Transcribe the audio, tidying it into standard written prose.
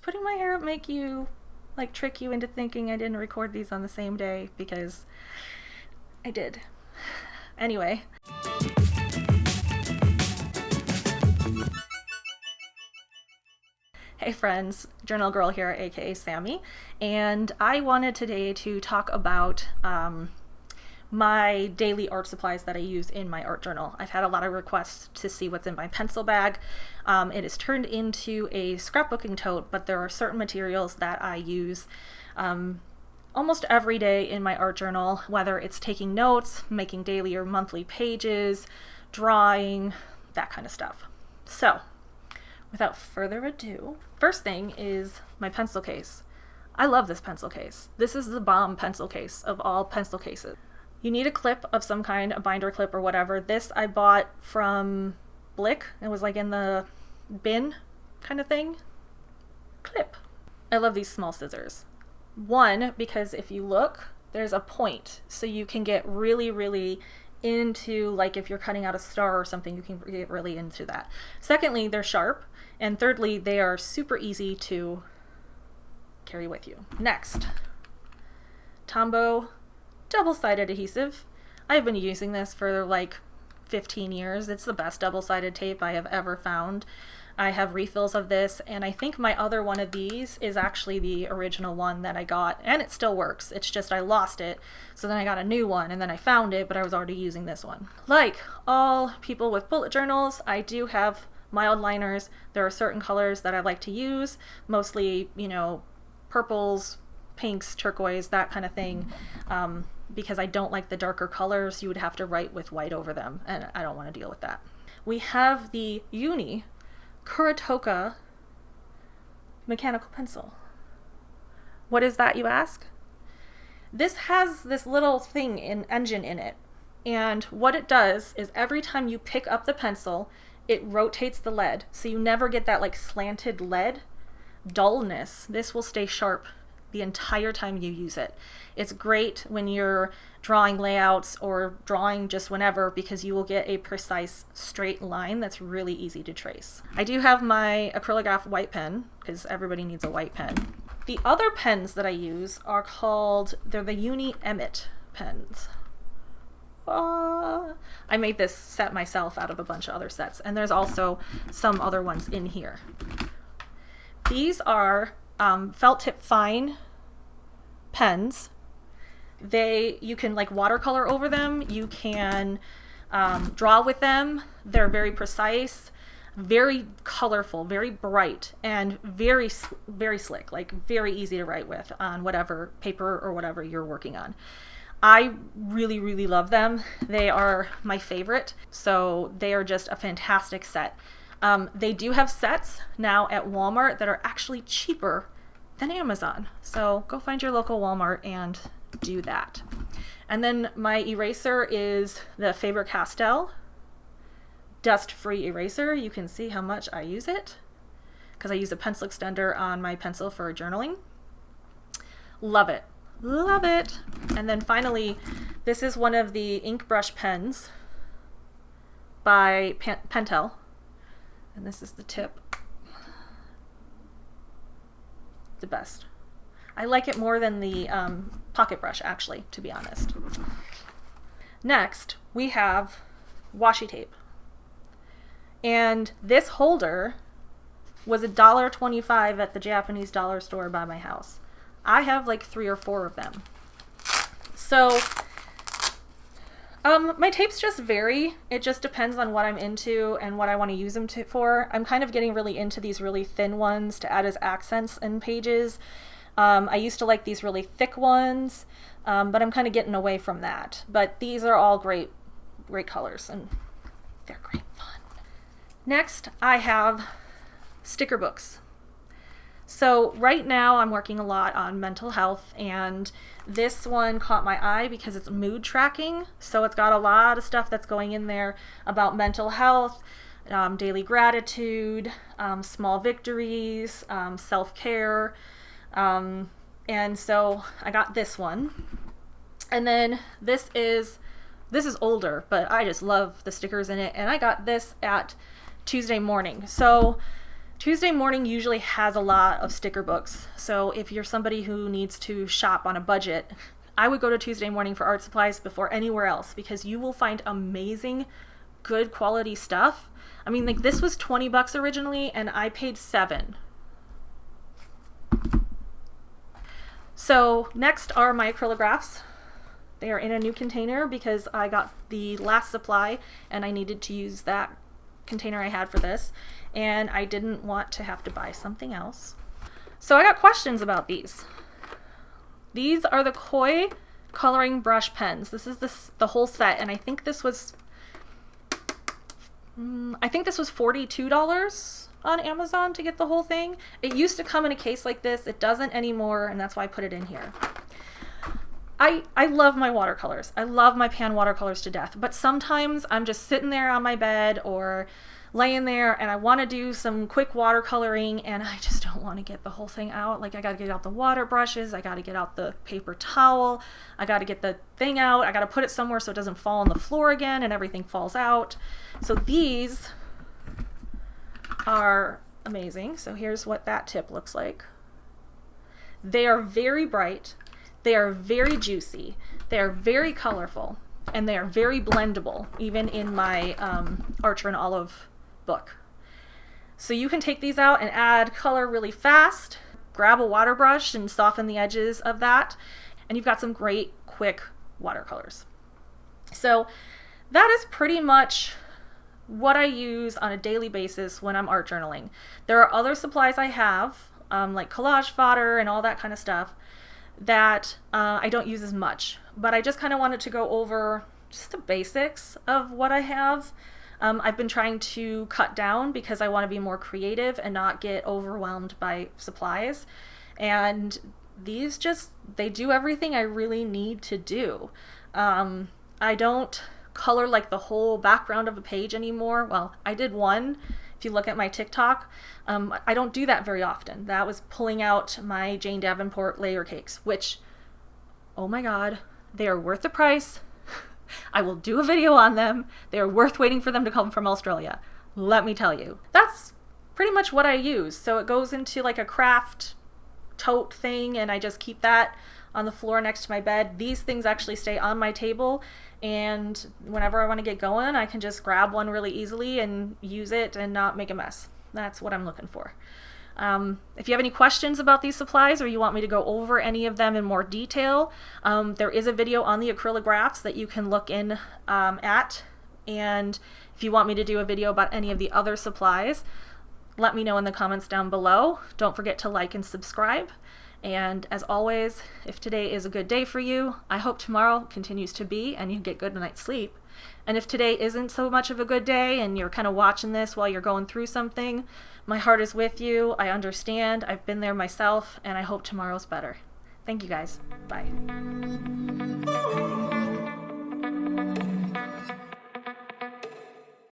putting my hair up make you, like, trick you into thinking I didn't record these on the same day? Because I did. Anyway. Hey friends, Journal Girl here, aka Sammy, and I wanted today to talk about my daily art supplies that I use in my art journal. I've had a lot of requests to see what's in my pencil bag. It is turned into a scrapbooking tote, but there are certain materials that I use almost every day in my art journal, whether it's taking notes, making daily or monthly pages, drawing, that kind of stuff. So, without further ado, first thing is my pencil case. I love this pencil case. This is the bomb pencil case of all pencil cases. You need a clip of some kind, a binder clip or whatever. This I bought from Blick. It was like in the bin kind of thing. Clip. I love these small scissors. One, because if you look, there's a point. So you can get really, really into, like if you're cutting out a star or something, you can get really into that. Secondly, they're sharp. And thirdly, they are super easy to carry with you. Next, Tombow double-sided adhesive. I've been using this for like 15 years. It's the best double-sided tape I have ever found. I have refills of this, and I think my other one of these is actually the original one that I got, and it still works. It's just I lost it, so then I got a new one, and then I found it, but I was already using this one. Like all people with bullet journals, I do have mild liners. There are certain colors that I like to use, mostly, you know, purples, pinks, turquoise, that kind of thing, because I don't like the darker colors. You would have to write with white over them, and I don't want to deal with that. We have the Uni Kuratoka mechanical pencil. What is that, you ask? This has this little engine in it, and what it does is every time you pick up the pencil, it rotates the lead, so you never get that like slanted lead dullness. This will stay sharp the entire time you use it. It's great when you're drawing layouts or drawing just whenever, because you will get a precise straight line that's really easy to trace. I do have my acrylograph white pen, because everybody needs a white pen. The other pens that I use are called, they're the Uni Emmett pens. I made this set myself out of a bunch of other sets, and there's also some other ones in here. These are felt tip fine pens. You can like watercolor over them. You can draw with them. They're very precise, very colorful, very bright, and very, very slick, like very easy to write with on whatever paper or whatever you're working on. I really, really love them. They are my favorite. So they are just a fantastic set. They do have sets now at Walmart that are actually cheaper than Amazon. So go find your local Walmart and do that. And then my eraser is the Faber-Castell dust-free eraser. You can see how much I use it because I use a pencil extender on my pencil for journaling. Love it. Love it. And then finally, this is one of the ink brush pens by Pentel. And this is the tip. The best. I like it more than the pocket brush, actually, to be honest. Next, we have washi tape. And this holder was $1.25 at the Japanese dollar store by my house. I have like 3 or 4 of them. So my tapes just vary. It just depends on what I'm into and what I want to use them for. I'm kind of getting really into these really thin ones to add as accents in pages. I used to like these really thick ones, but I'm kind of getting away from that. But these are all great colors, and they're great fun. Next, I have sticker books. So right now I'm working a lot on mental health, and this one caught my eye because it's mood tracking. So it's got a lot of stuff that's going in there about mental health, daily gratitude, small victories, self-care. And so I got this one. And then this is older, but I just love the stickers in it. And I got this at Tuesday Morning. So Tuesday morning usually has a lot of sticker books. So if you're somebody who needs to shop on a budget, I would go to Tuesday morning for art supplies before anywhere else, because you will find amazing, good quality stuff. I mean, like, this was 20 bucks originally and I paid $7. So next are my acrylographs. They are in a new container because I got the last supply and I needed to use that container I had for this, and I didn't want to have to buy something else. So I got questions about these. These are the Koi coloring brush pens. This is the whole set, and I think this was $42 on Amazon to get the whole thing. It used to come in a case like this. It doesn't anymore, and that's why I put it in here. I love my watercolors. I love my pan watercolors to death, but sometimes I'm just sitting there on my bed or laying there and I want to do some quick watercoloring and I just don't want to get the whole thing out. Like, I got to get out the water brushes, I got to get out the paper towel, I got to get the thing out, I got to put it somewhere so it doesn't fall on the floor again and everything falls out. So these are amazing. So here's what that tip looks like. They are very bright. They are very juicy, they are very colorful, and they are very blendable, even in my Archer and Olive book. So you can take these out and add color really fast, grab a water brush and soften the edges of that, and you've got some great, quick watercolors. So that is pretty much what I use on a daily basis when I'm art journaling. There are other supplies I have, like collage fodder and all that kind of stuff, that I don't use as much, but I just kind of wanted to go over just the basics of what I have. I've been trying to cut down because I want to be more creative and not get overwhelmed by supplies, and these they do everything I really need to do. I don't color like the whole background of a page anymore. Well, I did one. If you look at my TikTok, I don't do that very often. That was pulling out my Jane Davenport layer cakes, which, oh my God, they are worth the price. I will do a video on them. They are worth waiting for them to come from Australia. Let me tell you. That's pretty much what I use. So it goes into like a craft tote thing, and I just keep that on the floor next to my bed. These things actually stay on my table, and whenever I want to get going, I can just grab one really easily and use it and not make a mess. That's what I'm looking for. If you have any questions about these supplies, or you want me to go over any of them in more detail, there is a video on the acrylographs that you can look in at. And if you want me to do a video about any of the other supplies, let me know in the comments down below. Don't forget to like and subscribe. And as always, if today is a good day for you, I hope tomorrow continues to be and you get good night's sleep. And if today isn't so much of a good day and you're kind of watching this while you're going through something, my heart is with you. I understand. I've been there myself, and I hope tomorrow's better. Thank you guys. Bye.